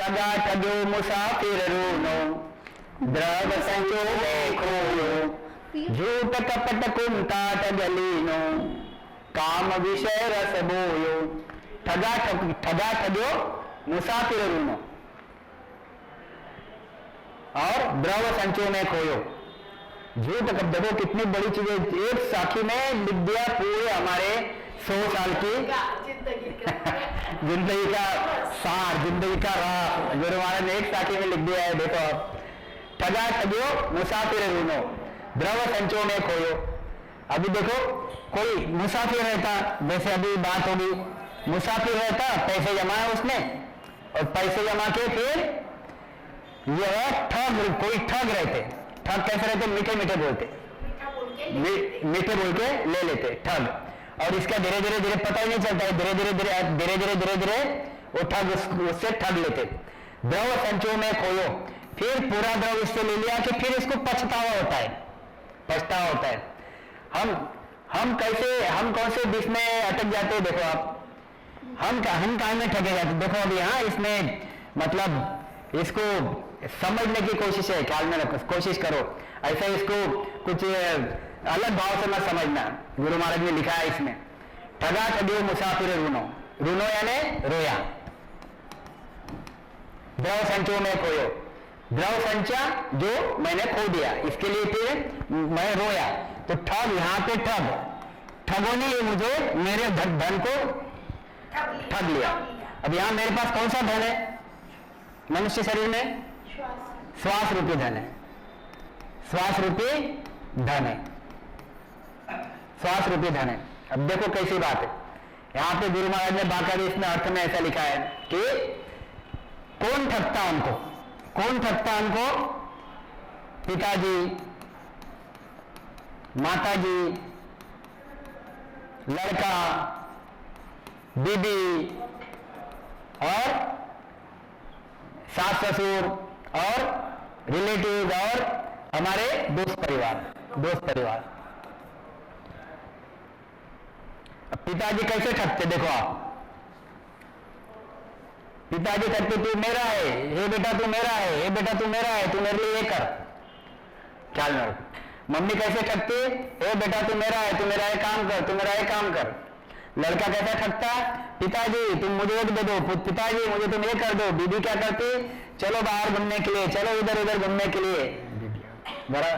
ठगा ठग्यो मुसाफिर रूनो, द्रव संचो में खोयो, झूठ कपट कुंठाट गलीनो, काम विषय रस बोयो। ठगा ठग्यो मुसाफिर रूनो और द्रव संचो में खोयो। झूठ कब, देखो कितनी बड़ी चीज है, एक साखी में लिख दिया पूरे हमारे 100 साल की जिंदगी का सार, जिंदगी का राह गुरु महाराज ने एक साखी में लिख दिया है। देखो आप, ठगा ठग्यो मुसाफिर रूनो, द्रव संचो में खोयो। अभी देखो कोई मुसाफिर रहता, जैसे अभी बात होगी, मुसाफिर रहता, पैसे जमाए उसने और पैसे जमा के फिर यह ठग, कोई ठग रहते, ठग कैसे रहते, मीठे मीठे बोलते, मीठे बोल के ले लेते ठग, और इसका धीरे धीरे धीरे पता ही नहीं चलता है, धीरे धीरे वो ठग उससे ठग लेते। द्रव संचो में खोयो, फिर पूरा द्रव इससे ले लिया कि फिर इसको पछतावा होता है, पछतावा होता है। हम कैसे, हम कौन से विष में अटक जाते हैं, देखो आप, हम कहाँ में ठगे जाते। देखो अभी यहाँ इसमें मतलब इसको समझने की कोशिश है, ख्याल में रखो, कोशिश करो, ऐसा इसको कुछ अलग भाव से मत समझना। गुरु महाराज ने लिखा है इसमें, ठगा ठग्यो मुसाफिर रूनो, रूनो यानी रोया, द्रव संचो में खोयो, द्रव संचा जो मैंने खो दिया, इसके लिए फिर मैं रोया। तो ठग, यहाँ पे ठग, ठगों ने मुझे मेरे धन को ठग लिया। अब यहां मेरे पास कौन सा धन है मनुष्य शरीर में? श्वास रूपी धन है, श्वास रूपी धन है, श्वास रूपी धन है। अब देखो कैसी बात है, यहां पे गुरु महाराज ने बाकायदा इसमें अर्थ में ऐसा लिखा है कि कौन ठगता हमको, कौन ठगता हमको? पिताजी, माताजी, लड़का, बीबी और सास ससुर और रिलेटिव और हमारे दोस्त परिवार। अब पिताजी कैसे ठगते, देखो आप, पिताजी ठगते, तू मेरा है, हे बेटा तू मेरा है, हे बेटा तू मेरा है, तू मेरे लिए ये कर, ख्याल में रखो। मम्मी कैसे ठगती, हे बेटा तू मेरा है, तू मेरा ये काम कर, तू मेरा ये काम कर। लड़का कैसा ठगता, पिताजी तुम मुझे एक दे दो, पिताजी मुझे तुम ये कर दो। बीबी क्या करती, चलो बाहर घूमने के लिए, चलो इधर उधर घूमने के लिए, बड़ा।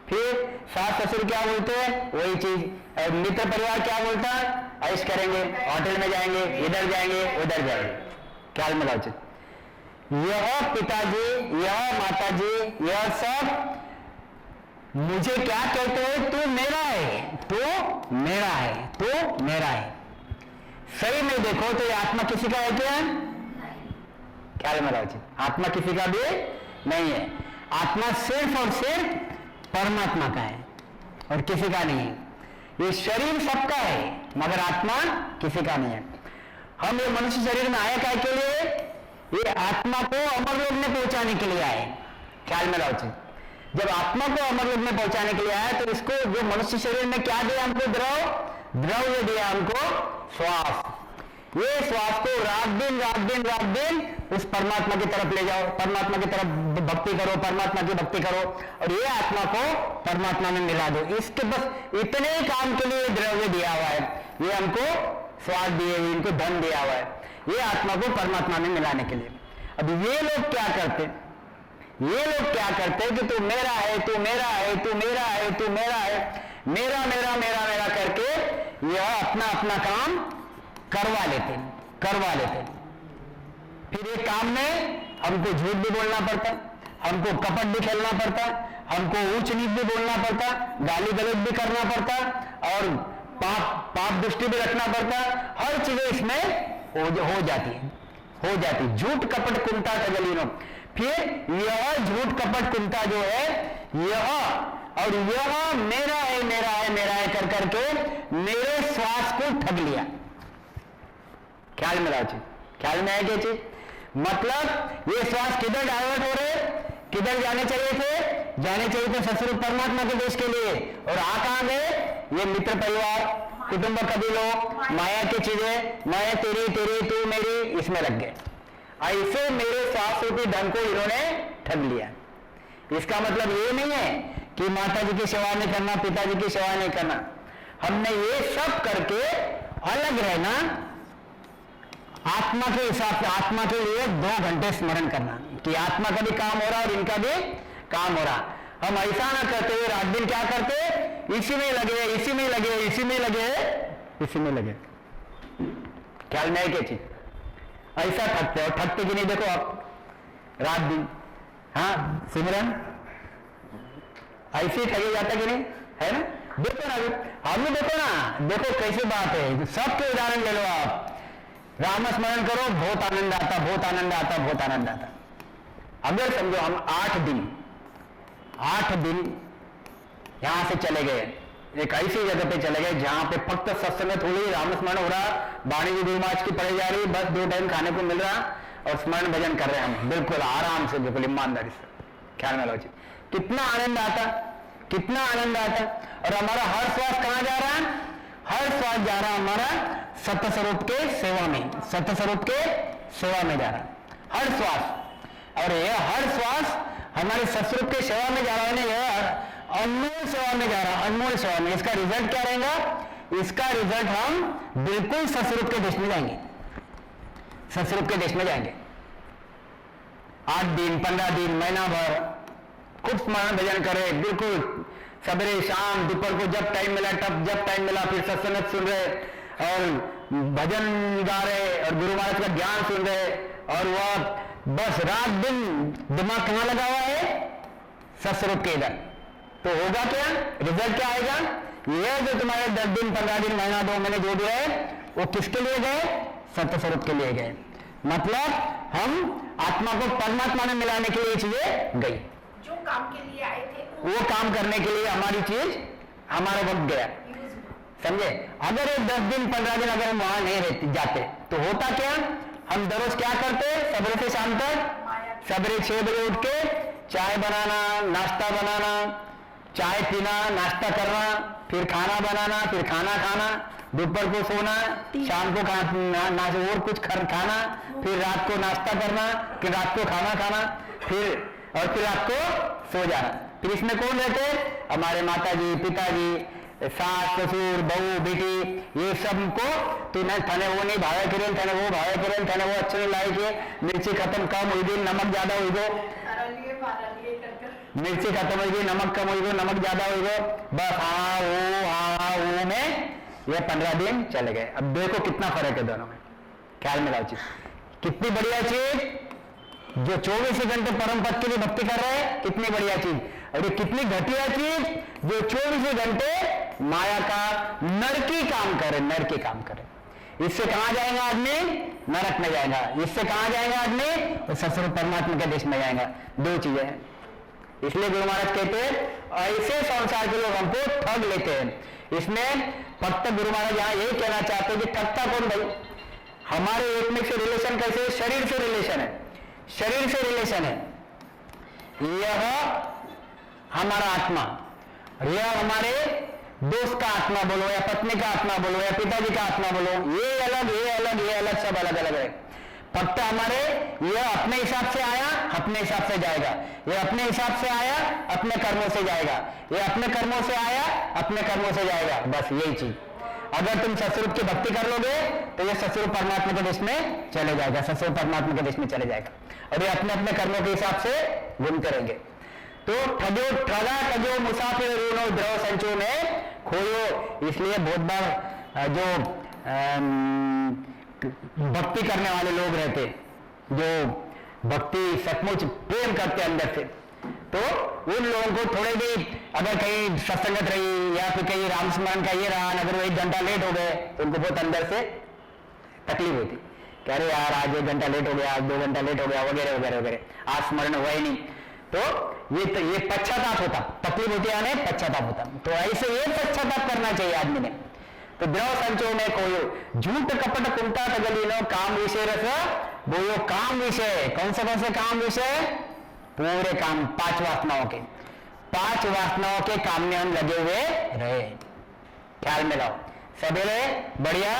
फिर सास ससुर क्या बोलते हैं, वही चीज। मित्र परिवार क्या बोलता है, ऐश करेंगे, होटल में जाएंगे, इधर जाएंगे, उधर जाएंगे, ख्याल में लाओ। यह पिताजी, यह माताजी, यह सब मुझे क्या कहते हैं, तू मेरा है, तू मेरा है, तू मेरा है। सही में देखो तो ये आत्मा किसी का है क्या? ख्याल में लाओ, आत्मा किसी का भी नहीं है। आत्मा सिर्फ और सिर्फ परमात्मा का है और किसी का नहीं है। ये शरीर सबका है मगर आत्मा किसी का नहीं है। हम ये मनुष्य शरीर में आए क्या के लिए? ये आत्मा को अमरलोक में पहुंचाने के लिए आए, ख्याल में लाओ। जब आत्मा को अमरलोक में पहुंचाने के लिए आया तो इसको जो मनुष्य शरीर में क्या दिया हमको, द्रव्य दिया हमको, श्वास। ये श्वास को रात दिन उस परमात्मा की तरफ ले जाओ, परमात्मा की तरफ भक्ति करो, परमात्मा की भक्ति करो और ये आत्मा को परमात्मा में मिला दो। इसके बस इतने काम के लिए द्रव्य दिया हुआ है, ये हमको श्वास दिए हुए, इनको धन दिया हुआ है, ये आत्मा को परमात्मा में मिलाने के लिए। अब ये लोग क्या करते, ये लोग क्या करते कि तू मेरा है, तू मेरा है, तू मेरा है, तू मेरा है, मेरा मेरा मेरा मेरा करके यह अपना अपना काम करवा लेते। फिर ये काम में हमको झूठ भी बोलना पड़ता, हमको कपट भी खेलना पड़ता, हमको ऊंच नीच भी बोलना पड़ता, गाली गलौज भी करना पड़ता और पाप दृष्टि भी रखना पड़ता। हर चीजें इसमें हो जाती। झूठ कपट कुंता टगलीनो। फिर यह झूठ कपट कुंता जो है, यह और यह मेरा है मेरा है मेरा है कर करके मेरे श्वास को ठग लिया। ख्याल में लाओ, ख्याल में है क्या चीज? मतलब ये श्वास किधर डाइवर्ट हो रहे, किधर जाने चाहिए थे? जाने चाहिए थे ससुर परमात्मा के देश के लिए, और आ कहां गए? ये मित्र परिवार, कुटुंब कबीलों, माया की चीजें, मैं तेरी तेरी तू मेरी, इसमें लग गए। ऐसे मेरे 7 रूपये धन को इन्होंने ठग लिया। इसका मतलब ये नहीं है कि माता जी की सेवा नहीं करना, पिताजी की सेवा नहीं करना। हमने ये सब करके अलग रहना, आत्मा के हिसाब से, आत्मा के लिए 2 घंटे स्मरण करना कि आत्मा का भी काम हो रहा और इनका भी काम हो रहा। हम ऐसा ना करते हुए रात दिन क्या करते, इसी में लगे, इसी में लगे, इसी में लगे, इसी में लगे। ख्याल में है क्या चीज? ऐसा ठगते हो, ठगते कि नहीं देखो आप रात दिन, हाँ सिमरन ऐसे ठगे जाता कि नहीं, है ना? देखो ना, हम भी देखो ना, देखो कैसे बात है। सबके उदाहरण ले लो आप, राम स्मरण करो, बहुत आनंद आता, बहुत आनंद आता, बहुत आनंद आता। अगर समझो हम 8 दिन यहां से चले गए, एक ऐसी जगह पे चले गए जहां पे फक्त सत्संग थोड़ी राम स्मरण हो रहा, वाणी की गुरुमाज की पढ़ी जा रही, बस 2 टाइम खाने को मिल रहा और स्मरण भजन कर रहे हैं हम बिल्कुल आराम से, बिल्कुल ईमानदारी से। ख्याल में लो जी, कितना आनंद आता, कितना आनंद आता। और हमारा हर श्वास कहां जा रहा है? हर श्वास जा रहा हमारा सत्य स्वरूप के सेवा में, सत्य स्वरूप के सेवा में जा रहा हर श्वास। और ये हर श्वास हमारे सत्स्वरूप के सेवा में जा रहा है ना, यह अनमोल सेवा में जा रहा है, अनमोल सेवा में। इसका रिजल्ट क्या रहेगा? इसका रिजल्ट हम बिल्कुल सत्स्वरूप के देश में जाएंगे, सत्स्वरूप के देश में जाएंगे। 8 दिन, 15 दिन, महीना भर खूब स्मरण भजन करे, बिल्कुल सवेरे शाम दोपहर को जब टाइम मिला तब, जब टाइम मिला फिर सत्संग सुन रहे और भजन गा रहे और गुरु महाराज का ज्ञान सुन रहे। और वह बस रात दिन दिमाग कहां लगा हुआ है? सत्स्वरूप के इधर। तो होगा क्या? रिजल्ट क्या आएगा? यह जो तुम्हारे 10 दिन, 15 दिन, महीना, 2 महीने जो भी है वो किसके लिए गए? सत्य स्वरूप के लिए गए। मतलब हम आत्मा को परमात्मा में मिलाने के लिए चीजें गई, जो काम के लिए आए थे वो काम करने के लिए हमारी चीज, हमारा वक्त गया। समझे? अगर 10 दिन 15 दिन अगर हम वहां नहीं रहते जाते तो होता क्या? हम दररोज क्या करते? सवेरे से शाम तक, सवेरे 6 बजे उठ के चाय बनाना, नाश्ता बनाना, चाय पीना, नाश्ता करना, फिर खाना बनाना, फिर खाना खाना, दोपहर को सोना, शाम को और कुछ खाना, फिर रात को नाश्ता करना, फिर रात को खाना खाना, फिर रात को सो जाना। फिर इसमें कौन रहते? हमारे माताजी, पिताजी, सास, ससुर, बहू, बेटी, ये सबको तो न थाने वो नहीं भावे करें, थाने वो भावे करें, थाने वो अच्छे नहीं लाए के, मिर्ची खत्म कम हुई गई, नमक ज्यादा हुई गो, मिर्ची खत्म हुई गई, नमक कम हुई गो, नमक ज्यादा हुई गो, बस हाँ वो में ये 15 दिन चले गए। अब देखो कितना फर्क है दोनों में। ख्याल में लाओ चीज, कितनी बढ़िया चीज जो 24 घंटे परम पद के लिए भक्ति कर रहे हैं, कितनी बढ़िया चीज। और ये कितनी घटिया चीज जो 24 घंटे माया का नरकी काम करे, नरकी काम करे। इससे कहां जाएगा आदमी? नरक में जाएगा। इससे कहां जाएगा आदमी? तो सत्स्वरूप परमात्मा के देश में जाएगा। 2 चीजें हैं। इसलिए गुरु महाराज कहते हैं ऐसे संसार के लोग हमको ठग लेते हैं। इसमें फक्त गुरु महाराज यहां यही कहना चाहते हैं कि ठगता कौन भाई? हमारे एक में से रिलेशन कैसे? शरीर से रिलेशन है, शरीर से रिलेशन है। यह हमारा आत्मा, यह हमारे दोस्त का आत्मा बोलो या पत्नी का आत्मा बोलो या पिताजी का आत्मा बोलो, ये अलग, ये अलग, ये अलग, सब अलग अलग है। फक्त हमारे यह अपने हिसाब से आया, अपने हिसाब से जाएगा, यह अपने हिसाब से आया, अपने कर्मों से जाएगा, यह अपने कर्मों से आया, अपने कर्मों से जाएगा। बस यही चीज। अगर तुम सत्स्वरूप की भक्ति कर लोगे तो यह सत्स्वरूप परमात्मा के देश में चले जाएगा, सत्स्वरूप परमात्मा के देश में चले जाएगा। और ये अपने अपने कर्मों के हिसाब से घूमते रहेंगे। तो ठगो मुसाफिर ऋणो द्रव संचो में खोयो। इसलिए बहुत बार जो भक्ति करने वाले लोग रहते, जो भक्ति सचमुच प्रेम करते अंदर से, तो उन लोगों को थोड़े भी अगर कहीं सत्संगत रही या फिर कहीं राम स्मरण का ये रहा, अगर वो 1 घंटा लेट हो गए तो उनको बहुत अंदर से तकलीफ होती, कह रहे यार आज 1 घंटा लेट हो गया, आज 2 घंटा लेट हो गया, वगैरह वगैरह वगैरह, आज स्मरण हुआ ही नहीं। तो ये पश्चाताप होता, तकलीफ होती है, पश्चाताप होता। तो ऐसे ये पश्चाताप करना चाहिए आदमी ने। तो द्रव संचो में कोयो झूठ कपट कुंता तगलीनो काम विषय रस बोयो। काम विषय कौन से काम विषय? पूरे काम 5 वासनाओं के, 5 वासनाओं के काम में हम लगे हुए रहे। ख्याल में लाओ, सवेरे बढ़िया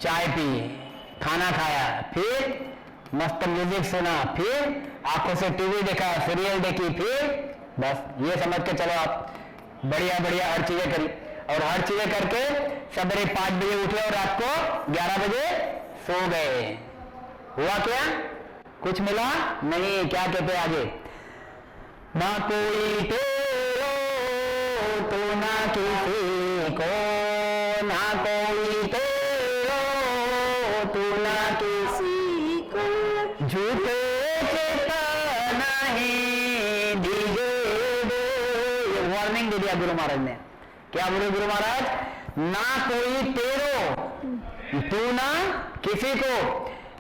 चाय पी, खाना खाया, फिर मस्त म्यूजिक सुना, फिर आंखों से टीवी देखा, सीरियल देखी, फिर बस ये समझ के चलो आप बढ़िया बढ़िया हर चीजें करी, और हर चीजें करके सवेरे 5 बजे उठे और रात को 11 बजे सो गए। हुआ क्या? कुछ मिला नहीं। क्या कहते आगे? ना कोई तेरो तो ना किसी को, ना कोई तेरो तो ना किसी को, झूठे चेता नहीं दीजे दे। वार्निंग दे दिया गुरु महाराज ने। क्या बोले गुरु महाराज? ना कोई तेरो, तू ना किसी को।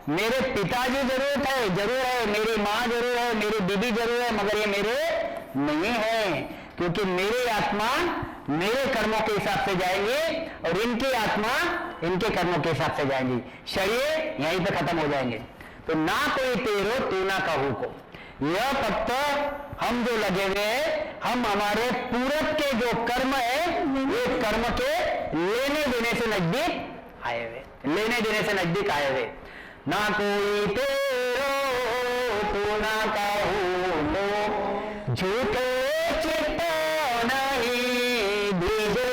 मेरे पिताजी जरूर है, मेरी माँ जरूर है, मेरी बीबी जरूर है, मगर ये मेरे नहीं है, क्योंकि मेरी आत्मा मेरे कर्मों के हिसाब से जाएंगे और इनकी आत्मा इनके कर्मों के हिसाब से जाएंगी। शरीर यहीं पे खत्म हो जाएंगे। तो ना कोई तेरो तू ना कहू को, यह फक्त हम जो लगे हुए हैं, हम हमारे पूरब के जो कर्म है, ये कर्म के लेने देने से नजदीक आए हुए, लेने देने से नजदीक आए हुए। ना कोई तेरो तू ना कहू को, झूठे चित्त नहीं दीजे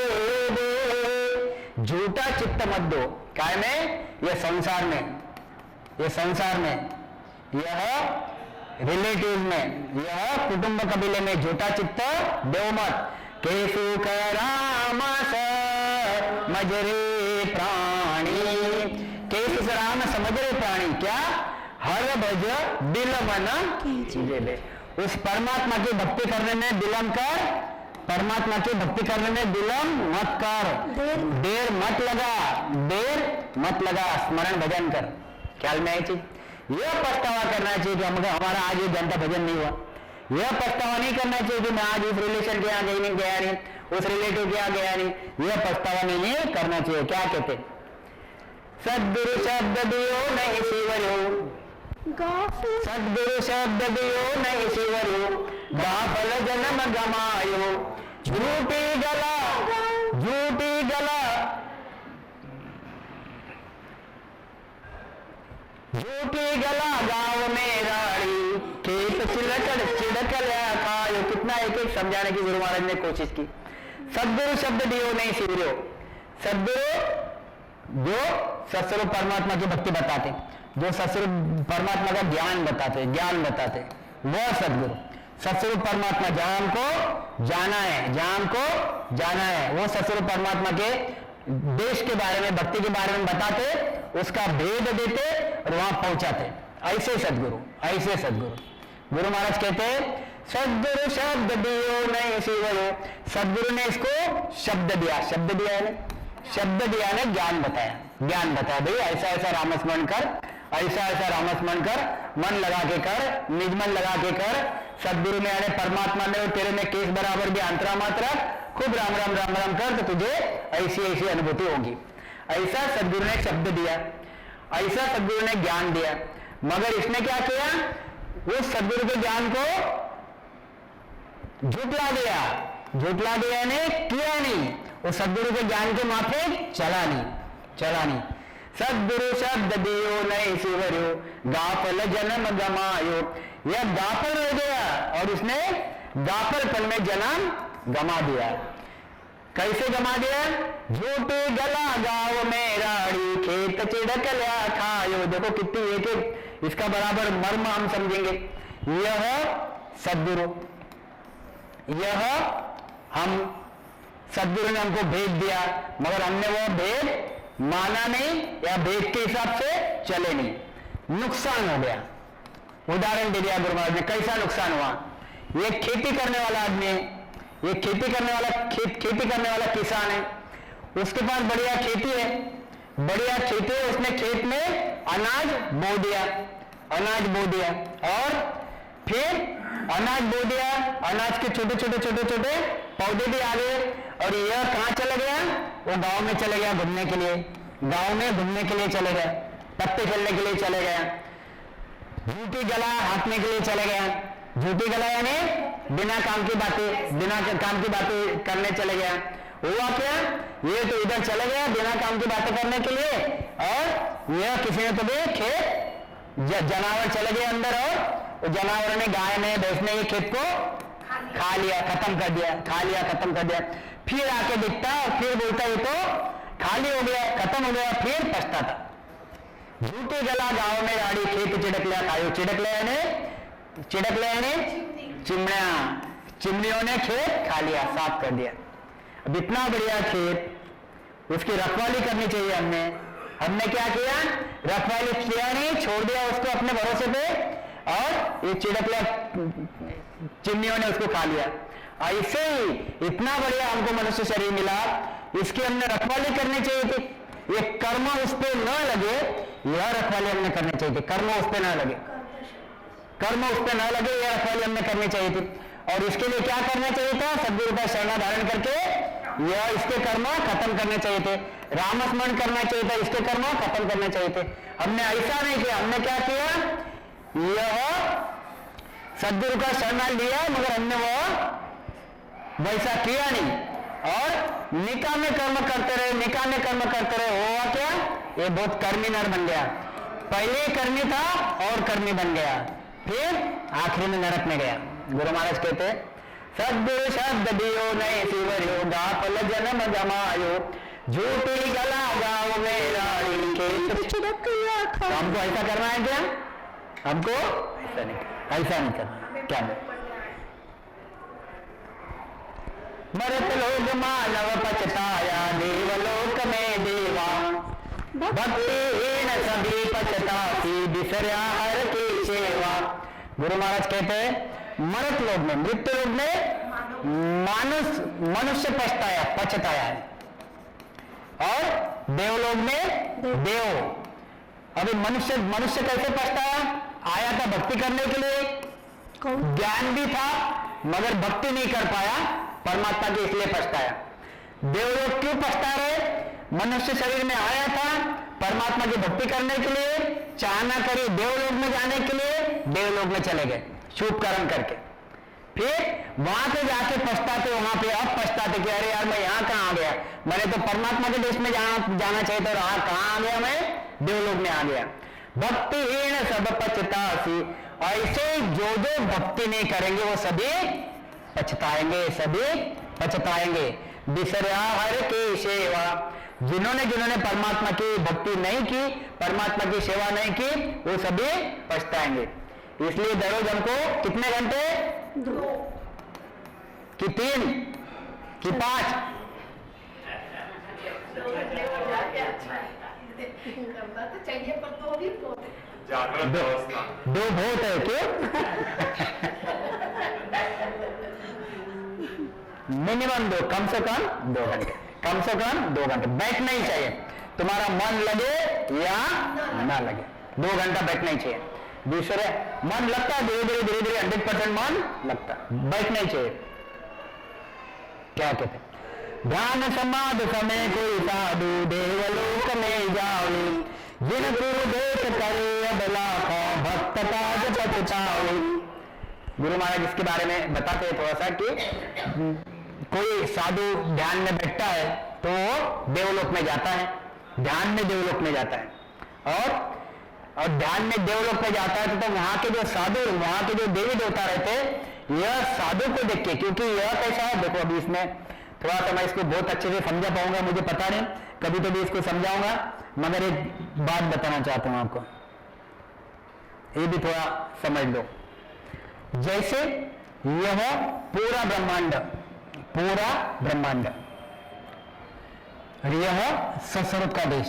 दे। झूठा चित्त मत दो। काय में? ये संसार में, ये संसार में, यह रिलेटिव में, यह कुटुंब कबीले में झूठा चित्त दो मत। केसु कराम मजरे प्राणी, केसु राम समझ रहे प्राणी, क्या? हर भज दिल मन कीजिए ले। उस परमात्मा की भक्ति करने में विलंब कर, परमात्मा की भक्ति करने में विलंब मत कर, देर मत लगा, देर मत लगा, स्मरण भजन कर। ख्याल में आई चीज? यह पछतावा करना चाहिए कि हमारा आज ये जनता भजन नहीं हुआ। यह पछतावा नहीं करना चाहिए कि मैं आज इस रिलेशन के यहाँ गया नहीं, उस रिलेटिव के यहाँ गया नहीं। यह पछतावा नहीं करना चाहिए। क्या कहते? सद्गुरु शब्द दियो नहीं शिवरो, सद्गुरु शब्द दियो नहीं शिवरो, गाफल जन्म गमायो, झूठी गला, झूठी गला, झूठी गला गाँव में राड़ी, खेत चिड़कल खायो। कितना एक एक समझाने की गुरु महाराज ने कोशिश की। सद्गुरु शब्द दियो नहीं शिवरो, सद्गुरु जो सत्स्वरूप परमात्मा की भक्ति बताते, जो सत्स्वरूप परमात्मा का ज्ञान बताते, वह सद्गुरु। सत्स्वरूप परमात्मा जहां हमको जाना है, जहां हमको जाना है, वो सत्स्वरूप परमात्मा के देश के बारे में, भक्ति के बारे में बताते, उसका भेद देते और वहां पहुंचाते। ऐसे सद्गुरु, ऐसे सद्गुरु। गुरु महाराज कहते हैं सद्गुरु शब्द दियो नहीं शिवरो। सद्गुरु ने इसको शब्द दिया, शब्द दिया है, शब्द दिया ने ज्ञान बताया, ज्ञान बताया। भाई ऐसा ऐसा रामस्मरण कर, ऐसा ऐसा रामस्मरण कर, मन लगा के कर, निज मन लगा के कर। सद्गुरु ने यानी परमात्मा ने और तेरे में केस बराबर भी अंतरा मात्रा, खूब राम राम राम राम कर, तो तुझे ऐसी ऐसी अनुभूति होगी। ऐसा सद्गुरु ने शब्द दिया, ऐसा सद्गुरु ने ज्ञान दिया। मगर इसने क्या किया? उस सद्गुरु के ज्ञान को झुटला दिया, झुटला दिया ने किया नहीं, उस सद्गुरु के ज्ञान के माथे चला नहीं। सद्गुरु शब्द दियो नहीं शिवरो, गाफल जन्म गमायो। यह गाफल हो गया और उसने गाफलपन में जन्म गमा दिया। कैसे गमा दिया? झूठी गला गाँव में राड़ी, खेत चिड़कल्या खायो। देखो कितनी एक इसका बराबर मर्म हम समझेंगे। यह सद्गुरु, यह हम सद्गुरु ने हमको भेद दिया, मगर हमने वो भेद माना नहीं या भेद के हिसाब से चले नहीं, नुकसान हो गया। उदाहरण दे दिया गुरु महाराज ने। कैसा नुकसान हुआ? ये खेती करने वाला आदमी है, ये खेती करने वाला किसान है, उसके पास बढ़िया खेती है, बढ़िया खेती है। उसने खेत में अनाज बो दिया और फिर अनाज बो दिया, अनाज के छोटे छोटे पौधे भी आ गए। और यह कहां चला गया? वो गांव में चले गया घूमने के लिए, गांव में घूमने के लिए चले गए, पत्ते खेलने के लिए चले गया, झूठी गला हाँकने के लिए चले गया। झूठी गला यानी बिना काम की बातें करने चले गया। हुआ क्या? ये तो इधर चले गया बिना काम की बातें करने के लिए, और यह किसी ने तुम्हें खेत जानवर चले गए अंदर और जानवर ने, गाय ने, भैंस ने ये खेत को खा लिया, खत्म कर दिया, खा लिया, खत्म कर दिया। फिर आके दिखता और फिर बोलता ये तो खाली हो गया, खत्म हो गया, फिर पछताता। झूठे गला गाँव में राड़ी, खेत चिड़क लिया खायो। चिड़क लिया चिमनिया, चिमनियों ने खेत खा लिया, साफ कर दिया। अब इतना बढ़िया खेत, उसकी रखवाली करनी चाहिए। हमने क्या किया? रखवाली किया नहीं, छोड़ दिया उसको अपने भरोसे पे, और ये चिड़कला चिमनियों ने उसको खा लिया। ऐसे ही इतना बढ़िया हमको मनुष्य शरीर मिला, इसकी हमने रखवाली करनी चाहिए थी। ये कर्म उस पर न लगे, यह रखवाली हमने करनी चाहिए थी। कर्म उस पर न लगे, यह रखवाली हमने करनी चाहिए थी। और इसके लिए क्या करना चाहिए था? सद्गुरु का शरण धारण करके यह इसके कर्म खत्म करने चाहिए थे। रामस्मरण करना चाहिए था, इसके कर्म खत्म करने चाहिए थे। हमने ऐसा नहीं किया। हमने क्या किया? यह सद्गुरु का शरण लिया, मगर हमने वो वैसा किया नहीं, और निकामे कर्म करते रहे। हुआ क्या? ये बहुत कर्मी नर बन गया। पहले कर्मी था और कर्मी बन गया, फिर आखिरी में नरक में गया। गुरु महाराज कहते, सद्गुरु शब्द दियो नहीं शिवरियो, गाफल जन्म जमायो, झूठी गला गाँव में राड़ी के चिड़क लिया खायो। हमको ऐसा करना है क्या? हमको ऐसा नहीं करना। क्या मरत लोग मानव पछताया, देवलोक में देवा, भक्तिहीन सभी पछतासी, बिसरा हर की सेवा। गुरु महाराज कहते हैं, मरत लोग में, मृत्यु लोग में मनुष्य पछताया है, और देवलोक में देव। अभी मनुष्य कैसे पछताया? आया था भक्ति करने के लिए, ज्ञान भी था, मगर भक्ति नहीं कर पाया परमात्मा की, इसलिए पछताया। देवलोक क्यों पछता रहे? मनुष्य शरीर में आया था परमात्मा की भक्ति करने के लिए, चाहना करी देवलोक में जाने के लिए, देवलोक में चले गए शुभ कर्म करके। फिर वहां पे जाके पछताते, वहां पे अब पछताते कि अरे यार मैं यहाँ कहाँ आ गया, मैंने तो परमात्मा के देश में जाना चाहिए था, और कहाँ आ गया मैं? देवलोक में आ गया। भक्तिहीन सब पछतासी, ऐसे जो भक्ति नहीं करेंगे वो सभी पछताएंगे। बिसरा हर की सेवा, जिन्होंने परमात्मा की भक्ति नहीं की, परमात्मा की सेवा नहीं की, वो सभी पछताएंगे। इसलिए दररोज हमको कितने घंटे? 2 कि 3 कि 5? 2 घंटे हो जाते अच्छा है, करना तो चाहिए, पर 2 भी बहुत है। जागरण व्यवस्था 2 बहुत है क्यों? मिनिमम 2, कम से कम 2 घंटे बैठना ही चाहिए। तुम्हारा मन लगे या ना लगे, 2 घंटा बैठना ही चाहिए। दूसरे मन लगता है, धीरे धीरे 100% मन लगता, बैठना ही चाहिए। क्या कहते? ध्यान समाध समय कोई साधु, देवलोक में जावे, जिन गुरु देख करे अबला का, भक्त ताज पछतावे। गुरु महाराज इसके बारे में बताते हैं थोड़ा सा कि कोई साधु ध्यान में बैठता है तो देवलोक में जाता है, ध्यान में देवलोक में जाता है, और ध्यान में देवलोक में जाता है तो वहां के जो साधु, वहां के जो देवी देवता रहते, यह साधु को देख के, क्योंकि यह कैसा है देखो, अभी इसमें थोड़ा सा मैं इसको बहुत अच्छे से समझा पाऊंगा मुझे पता नहीं, कभी तो भी इसको समझाऊंगा, मगर एक बात बताना चाहता हूं आपको, ये भी थोड़ा समझ लो। जैसे यह पूरा ब्रह्मांड, यह सत्स्वरूप का देश,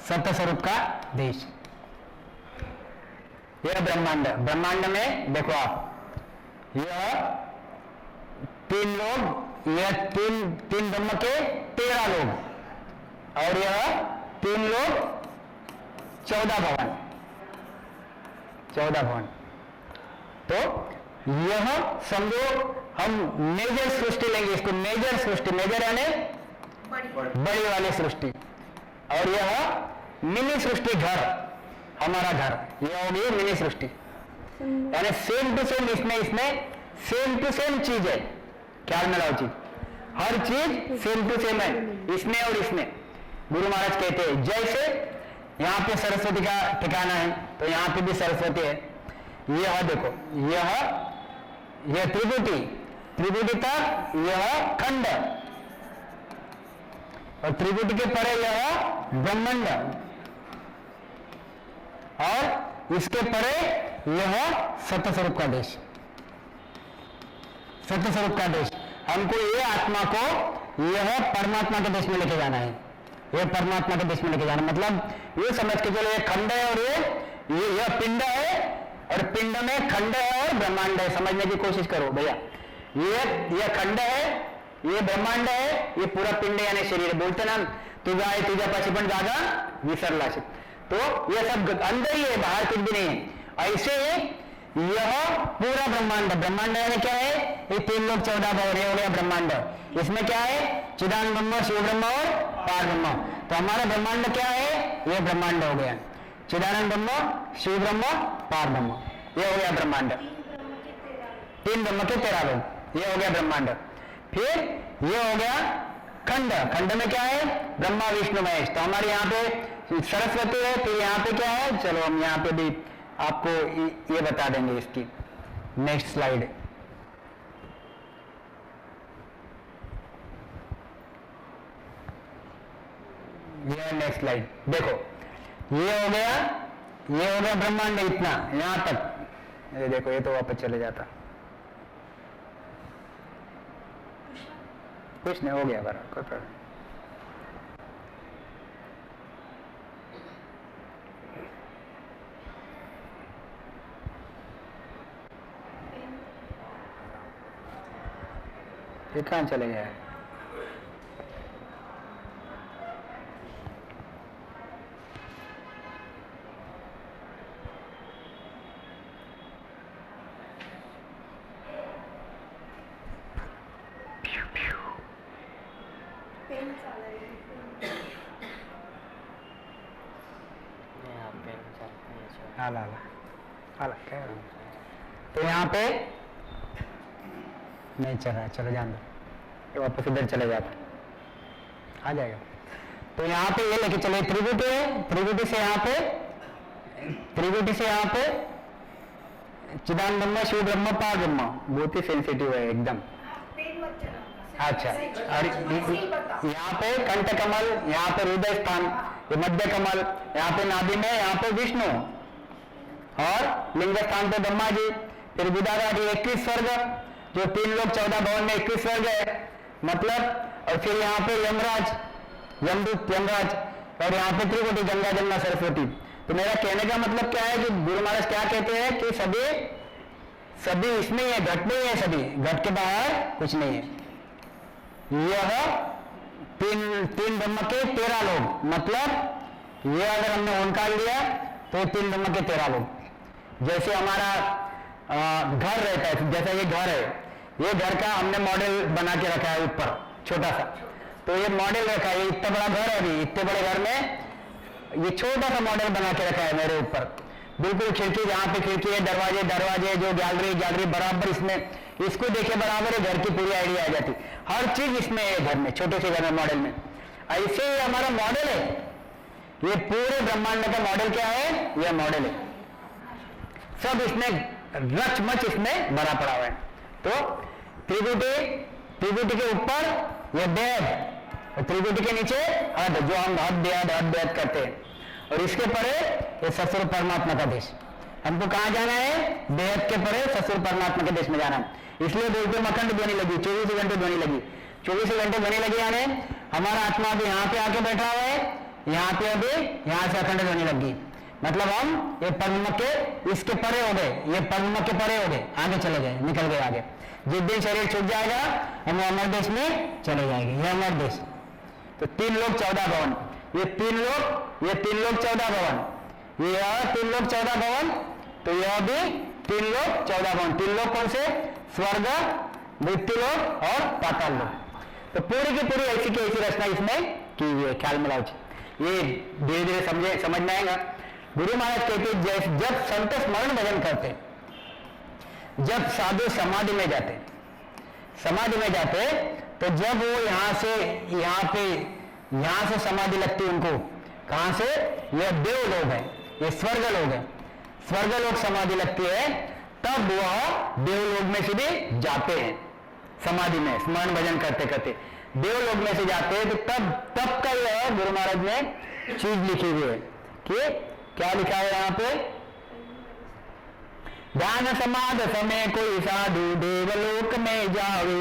सत्स्वरूप का देश, यह ब्रह्मांड में देखो आप, यह 3 लोग, यह तीन ब्रह्म के 13 लोग, और यह 3 लोग 14 भवन। तो यह समझो हम मेजर सृष्टि लेंगे इसको, मेजर यानी बड़ी वाली सृष्टि, और यह मिनी सृष्टि, घर, हमारा घर, यह होगी मिनी सृष्टि, यानी सेम टू सेम इसमें सेम टू सेम चीज है। ख्याल में लाओ चीज, हर चीज सेम टू सेम है इसमें और इसमें। गुरु महाराज कहते हैं जैसे यहाँ पे सरस्वती का ठिकाना है, तो यहाँ पे भी सरस्वती है। यह देखो, यह त्रिपुटी, त्रिपुटी तक यह खंड, और त्रिपुटी के परे यह ब्रह्मांड, और इसके परे यह सत्य स्वरूप का देश, सत्य स्वरूप का देश। हमको ये आत्मा को यह परमात्मा के देश में लेके जाना है, ये परमात्मा के देश में लेके जाना, मतलब ये समझ के चलो ये खंड है और यह पिंड है, और पिंड में खंड है और ब्रह्मांड है, समझने की कोशिश करो भैया। ये खंड है, ये ब्रह्मांड है, ये पूरा पिंड यानी शरीर है। बोलते ना तुझा पछिपण जागा विसरला से, तो यह सब अंदर ही है, बाहर कुछ भी नहीं है। ऐसे यह पूरा ब्रह्मांड, ब्रह्मांड यानी क्या है, ये 3 लोक 14 भवन हो गया ब्रह्मांड। इसमें क्या है, चिदानंद ब्रह्म, शिव ब्रह्म और पार ब्रह्म। तो हमारा ब्रह्मांड क्या है, ये ब्रह्मांड हो गया, चिदानंद ब्रह्म, शिव ब्रह्म, पार ब्रह्म, ये हो गया ब्रह्मांड। 3 ब्रह्म के 13 लोग, ये हो गया ब्रह्मांड। फिर ये हो गया खंड, खंड में क्या है, ब्रह्मा विष्णु महेश। तो हमारे यहाँ पे सरस्वती है, फिर यहाँ पे क्या है, चलो हम यहाँ पे भी आपको ये बता देंगे इसकी नेक्स्ट स्लाइड। ये नेक्स्ट स्लाइड देखो, ये हो गया ब्रह्मांड इतना यहां तक। ये देखो, ये तो वापस चले जाता, कुछ नहीं हो गया, बराबर कोई प्रॉब्लम। ये कहाँ चले गया है, तो यहाँ पे नहीं चल रहा, चलो जान दो, तो वापस इधर चले जाता, आ जाएगा। तो यहाँ पे ये लेके चले, त्रिपुटी है, त्रिपुटी से यहाँ पे चिदानंद ब्रह्म, शिव ब्रह्म, पार ब्रह्म, बहुत ही सेंसिटिव है एकदम। अच्छा, और यहाँ पे कंठ कमल, यहाँ पे हृदय स्थान, ये मध्य कमल, यहाँ पे नाभि में, यहाँ पे विष्णु, और लिंग स्थान पे ब्रह्मा जी। फिर बुधाघाटी 21 स्वर्ग, जो 3 लोक 14 भवन में 21 स्वर्ग है मतलब। और फिर यहाँ पे यमराज, यमदूत यमराज, और यहाँ पे त्रिकोटि, गंगा जमुना सरस्वती। तो मेरा कहने का मतलब क्या है कि गुरु महाराज क्या कहते हैं कि सभी इसमें है, घट में है, सभी घट के बाहर कुछ नहीं है। यह तीन ब्रह्म के 13 लोग, मतलब ये अगर हमने ओंकार लिया तो 3 ब्रह्म के 13 लोग। जैसे हमारा घर रहता है, जैसा ये घर है, ये घर का हमने मॉडल बना के रखा है ऊपर छोटा सा, तो ये मॉडल रखा है, ये इतना बड़ा घर है, अभी इतने बड़े घर में ये छोटा सा मॉडल बना के रखा है मेरे ऊपर। बिल्कुल खिड़की, जहाँ पे खिड़की है, दरवाजे, जो गैलरी बराबर, इसमें इसको देखे बराबर है, घर की पूरी आइडिया आ जाती, हर चीज इसमें है घर में, छोटे से घर में मॉडल में। ऐसे ही हमारा मॉडल है, ये पूरे ब्रह्मांड का मॉडल क्या है, यह मॉडल है, सब इसमें रच मच इसमें भरा पड़ा हुआ है। तो त्रिपुटी के ऊपर यह वेद, और त्रिपुटी के नीचे हद, जो हम हद करते हैं, और इसके परे ये ससुर परमात्मा का देश। हमको कहाँ जाना है, बेहद के परे ससुर परमात्मा के देश में जाना है। इसलिए बोलते अखंड ध्वनि लगी, 24 घंटे ध्वनि लगी, 24 घंटे ध्वनि लगी, यानी हमारा आत्मा अभी यहाँ पे आके बैठा हुआ है, यहाँ पे अभी यहाँ से अखंड ध्वनि लगी, मतलब हम ये परम के इसके परे हो गए, ये परम के परे हो गए, आगे चले गए, निकल गए आगे। जिस दिन शरीर छूट जाएगा हम अमर देश में चले जाएंगे, ये अमर देश। तो 3 लोक 14 भवन, ये 3 लोक 14 भवन, ये 3 लोक 14 भवन, तो यह भी 3 लोक 14 भवन। 3 लोक कौन से, स्वर्ग, मृत्यु लोक और पाताल लोक। तो पूरी की पूरी ऐसी की ऐसी रचना इसमें की हुई है, ख्याल में लाओ, ये धीरे धीरे समझ में आएगा। गुरु महाराज कहते जब संत स्मरण भजन करते, जब साधु समाधि में जाते, तो जब वो यहाँ से समाधि लगती उनको, कहां से, यह देव लोग है, ये स्वर्ग लोग है, स्वर्गलोक समाधि लगती है, तब वह देवलोक में से भी जाते हैं। समाधि में स्मरण भजन करते करते देवलोक में से जाते हैं। तो तब का यह गुरु महाराज ने चीज लिखी हुई है कि क्या लिखा है यहाँ पे, ध्यान समाध समय कोई साधु देवलोक में जावे,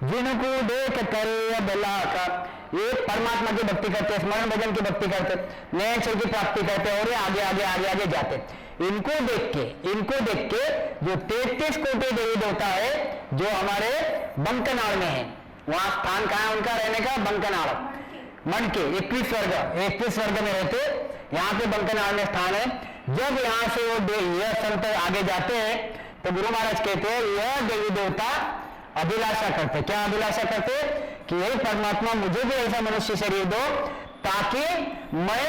जिनको देख करे अबला का। ये परमात्मा की भक्ति करते, स्मरण भजन की भक्ति करते, नए अक्षर की प्राप्ति करते और ये आगे आगे आगे आगे जाते। इनको देख के जो 33 कोटि देवी देवता है जो हमारे बंकनाड़ में है, वहां स्थान कहाँ है उनका रहने का, बंकनाड़ मन के 21 स्वर्ग में रहते, यहाँ पे बंकनाड़ में स्थान है। जब यहाँ से वो यह संत आगे जाते हैं तो गुरु महाराज कहते हैं यह देवी देवता अभिलाषा करते, क्या अभिलाषा करते कि यही परमात्मा मुझे भी ऐसा मनुष्य शरीर दो ताकि मैं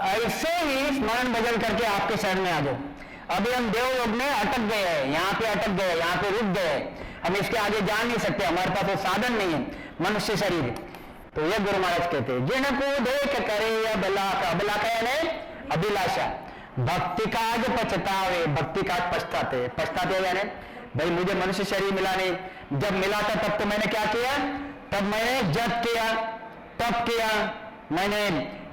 ऐसे ही स्मरण भजन करके आपके शरण में आ जाऊं। अभी हम देवलोक में अटक गए हैं, यहाँ पे अटक गए, यहाँ पे रुक गए, हम इसके आगे जा नहीं सकते, हमारे पास वो साधन नहीं है मनुष्य शरीर। तो ये गुरु महाराज कहते हैं जिनको देख करे अबला का यानी अभिलाषा, भक्ति काज पछतावे, भक्ति काज पछताते यानी भाई मुझे मनुष्य शरीर मिला नहीं, जब मिला था तब तो मैंने क्या किया, तब मैंने जप किया, तप किया मैंने,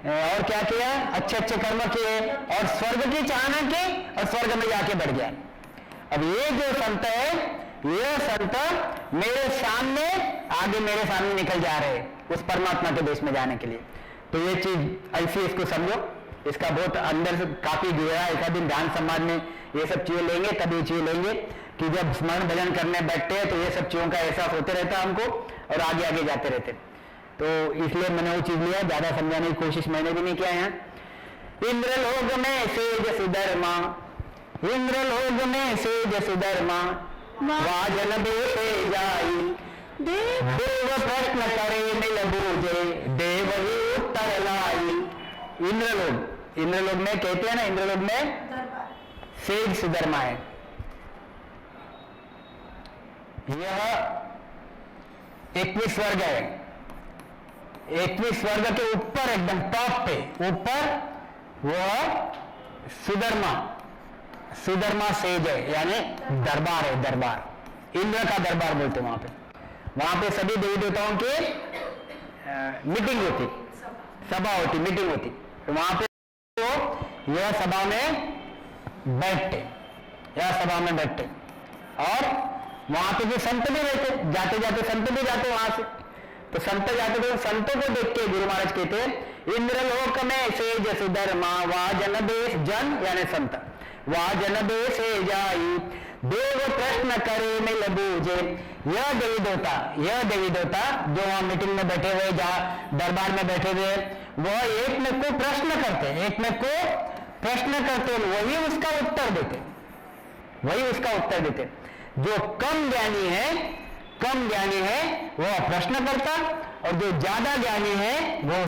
और क्या किया, अच्छे अच्छे कर्म किए और स्वर्ग की चाहना की और स्वर्ग में जाके बढ़ गया। अब ये जो संत है, ये संत मेरे सामने आगे मेरे सामने निकल जा रहे हैं उस परमात्मा के देश में जाने के लिए। तो ये चीज ऐसी इसको समझो, इसका बहुत अंदर से काफी गहरा, एक दिन ध्यान समाज में ये सब चीजें लेंगे, तब ये चीजें लेंगे कि जब स्मरण भजन करने बैठते हैं तो ये सब चीजों का एहसास होते रहता है हमको और आगे आगे जाते रहते। तो इसलिए मैंने वो चीज लिया, ज्यादा समझाने की कोशिश मैंने भी नहीं किया यहाँ। इंद्रलोक में सेज सुधर्मा, इंद्रलोक में सेज सुधर्मा, वाजन बेटे जाई, देव प्रश्न करे मिल बूझे, देव ही उत्तर लाई। इंद्रलोक में कहते हैं ना, इंद्रलोक में सेज सुधर्मा है। यह 21 स्वर्ग है, 21 स्वर्ग के ऊपर एकदम टॉप पे ऊपर वो सुधर्मा सेज है, यानी दरबार है, दरबार इंद्र का दरबार बोलते हैं। वहां पे सभी देवी देवताओं की मीटिंग होती, सभा होती, मीटिंग होती। तो वहां पे तो यह सभा में बैठते और वहां पे जो संत भी रहते, जाते जाते संत भी जाते वहां से। तो संत जाते तो संतों को देख के गुरु महाराज कहते हैं इंद्रलोक में सेज सुधर्मा, वाजन देश जन यानी संत, वाजन देश जाई, देव प्रश्न करे मिल बूझे। यह देवी देवता जो वहां मीटिंग में बैठे हुए, जहां दरबार में बैठे हुए, वह एक में को प्रश्न करते, वही उसका उत्तर देते। जो कम ज्ञानी है वह प्रश्न करता और जो ज्यादा ज्ञानी है वो